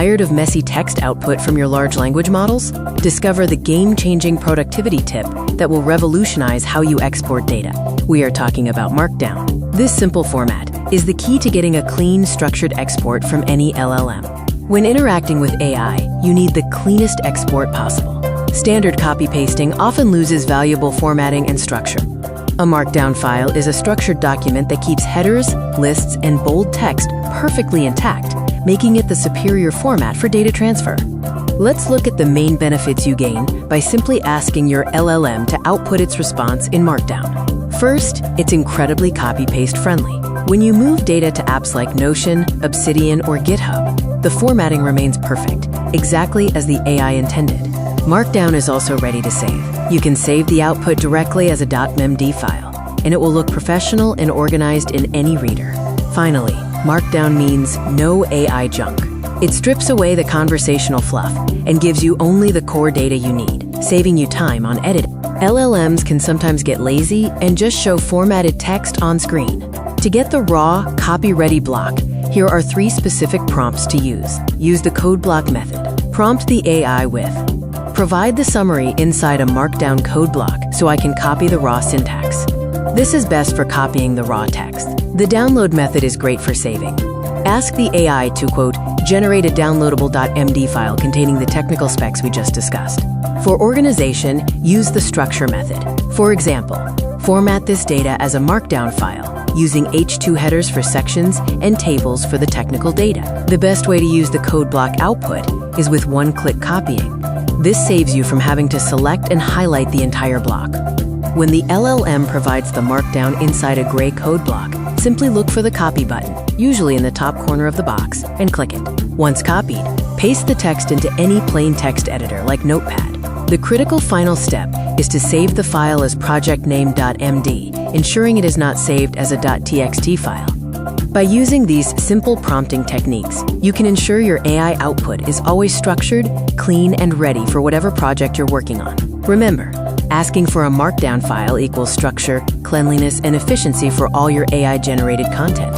Tired of messy text output from your large language models? Discover the game-changing productivity tip that will revolutionize how you export data. We are talking about Markdown. This simple format is the key to getting a clean, structured export from any LLM. When interacting with AI, you need the cleanest export possible. Standard copy-pasting often loses valuable formatting and structure. A Markdown file is a structured document that keeps headers, lists, and bold text perfectly intact, making it the superior format for data transfer. Let's look at the main benefits you gain by simply asking your LLM to output its response in Markdown. First, it's incredibly copy-paste friendly. When you move data to apps like Notion, Obsidian, or GitHub, the formatting remains perfect, exactly as the AI intended. Markdown is also ready to save. You can save the output directly as a .md file, and it will look professional and organized in any reader. Finally, Markdown means no AI junk. It strips away the conversational fluff and gives you only the core data you need, saving you time on editing. LLMs can sometimes get lazy and just show formatted text on screen. To get the raw, copy-ready block, here are 3 specific prompts to use. Use the code block method. Prompt the AI with, provide the summary inside a Markdown code block so I can copy the raw syntax. This is best for copying the raw text. The download method is great for saving. Ask the AI to, quote, generate a downloadable .md file containing the technical specs we just discussed. For organization, use the structure method. For example, format this data as a Markdown file, using H2 headers for sections and tables for the technical data. The best way to use the code block output is with one-click copying. This saves you from having to select and highlight the entire block. When the LLM provides the Markdown inside a gray code block, simply look for the copy button, usually in the top corner of the box, and click it. Once copied, paste the text into any plain text editor like Notepad. The critical final step is to save the file as projectname.md, ensuring it is not saved as a .txt file. By using these simple prompting techniques, you can ensure your AI output is always structured, clean, and ready for whatever project you're working on. Remember, asking for a Markdown file equals structure, cleanliness, and efficiency for all your AI-generated content.